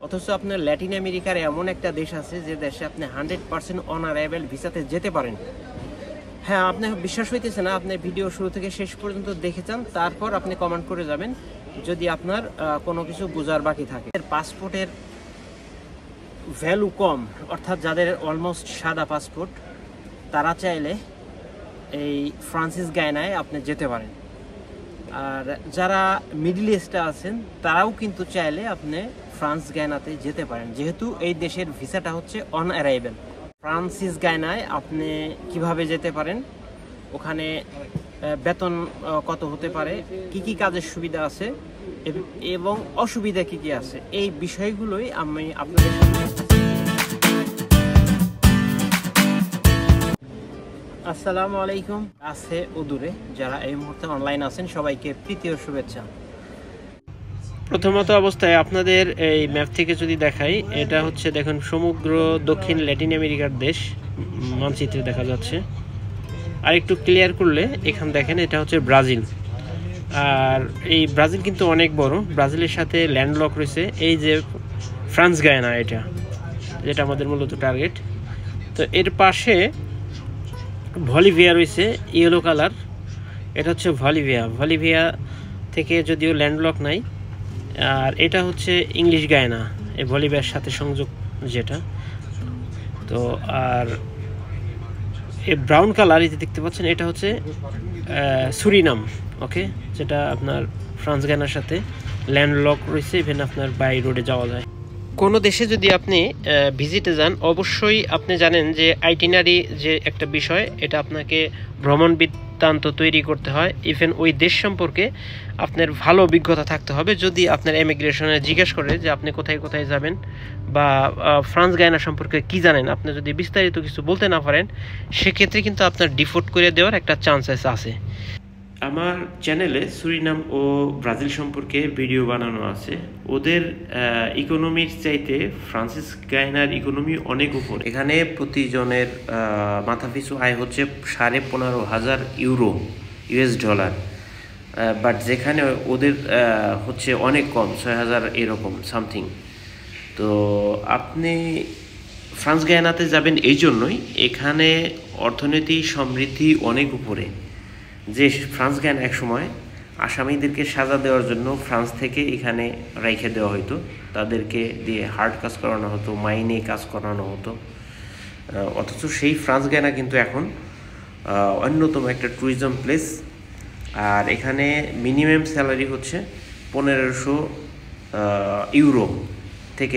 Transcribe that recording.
অথচ আপনার ল্যাটিন আমেরিকার এমন একটা দেশ আছে যে দেশে আপনি 100% অন অ্যারাইভেল ভিসাতে যেতে পারেন। হ্যাঁ, আপনি বিশ্বাস হইতেছে না, আপনি ভিডিও শুরু থেকে শেষ পর্যন্ত দেখে যান, তারপর আপনি কমেন্ট করে যাবেন যদি আপনার কোনো কিছু বোঝার বাকি থাকে। পাসপোর্টের ভ্যালু কম, অর্থাৎ যাদের অলমোস্ট সাদা পাসপোর্ট, তারা চাইলে এই ফ্রান্সিস গায়ানায় আপনি যেতে পারেন। আর যারা মিডল ইস্টে আছেন তারাও কিন্তু চাইলে আপনি ফ্রান্স গায়ানাতে যেতে পারেন, যেহেতু এই দেশের ভিসাটা হচ্ছে অন অ্যারাইভেল। ফ্রান্সিস গায়ানায় আপনি কিভাবে যেতে পারেন, ওখানে বেতন কত হতে পারে, কি কি কাজের সুবিধা আছে এবং অসুবিধা কি কি আছে, এই বিষয়গুলোই আমি আপনাদের সামনে। আসসালামু আলাইকুম। আছে ও দূরে যারা এই মুহূর্তে অনলাইন আছেন, সবাইকে প্রীতি ও শুভেচ্ছা। প্রথমত অবস্থায় আপনাদের এই ম্যাপ থেকে যদি দেখাই, এটা হচ্ছে দেখুন সমগ্র দক্ষিণ ল্যাটিন আমেরিকার দেশ মানচিত্রে দেখা যাচ্ছে। আর একটু ক্লিয়ার করলে এখানে দেখেন এটা হচ্ছে ব্রাজিল। আর এই ব্রাজিল কিন্তু অনেক বড়, ব্রাজিলের সাথে ল্যান্ডলক রয়েছে এই যে ফ্রান্স গায়ানা, এটা যেটা আমাদের মূলত টার্গেট। তো এর পাশে বলিভিয়া রয়েছে ইয়েলো কালার, এটা হচ্ছে বলিভিয়া থেকে যদিও ল্যান্ডলক নাই। আর এটা হচ্ছে ইংলিশ গায়ানা, এই বলিভিয়ার সাথে সংযোগ যেটা। তো আর এই ব্রাউন কালার এই যে দেখতে পাচ্ছেন, এটা হচ্ছে সুরিনাম, ওকে, যেটা আপনার ফ্রান্স গায়ানার সাথে ল্যান্ডলক রয়েছে, ইভেন আপনার বাই রোডে যাওয়া যায়। কোনো দেশে যদি আপনি ভিজিটে যান, অবশ্যই আপনি জানেন যে আইটিনারি যে একটা বিষয়, এটা আপনাকে ভ্রমণ বৃত্তান্ত তৈরি করতে হয়। ইভেন ওই দেশ সম্পর্কে আপনার ভালো অভিজ্ঞতা থাকতে হবে। যদি আপনার ইমিগ্রেশনে জিজ্ঞেস করে যে আপনি কোথায় কোথায় যাবেন বা ফ্রান্স গায়ানা সম্পর্কে কি জানেন, আপনি যদি বিস্তারিত কিছু বলতে না পারেন, সেক্ষেত্রে কিন্তু আপনার ডিফল্ট করে দেওয়ার একটা চান্সেস আছে। আমার চ্যানেলে সুরিনাম ও ব্রাজিল সম্পর্কে ভিডিও বানানো আছে। ওদের ইকোনমির চাইতে ফ্রান্সিস গায়ানার ইকোনমি অনেক উপর। এখানে প্রতিজনের মাথাপিছু আয় হচ্ছে 15,500 ইউরো, US ডলার। বাট যেখানে ওদের হচ্ছে অনেক কম, 6,000 এরকম সামথিং। তো আপনি ফ্রান্স গায়ানাতে যাবেন এই জন্যই, এখানে অর্থনীতি সমৃদ্ধি অনেক উপরে। যে ফ্রান্স গায়ানা এক সময় আসামিদেরকে সাজা দেওয়ার জন্য ফ্রান্স থেকে এখানে রেখে দেওয়া হতো, তাদেরকে দিয়ে হার্ড কাজ করানো হতো, মাইনে কাজ করানো হতো। অথচ সেই ফ্রান্স গায়ানা কিন্তু এখন অন্যতম একটা ট্যুরিজম প্লেস। আর এখানে মিনিমাম স্যালারি হচ্ছে 1500 ইউরো,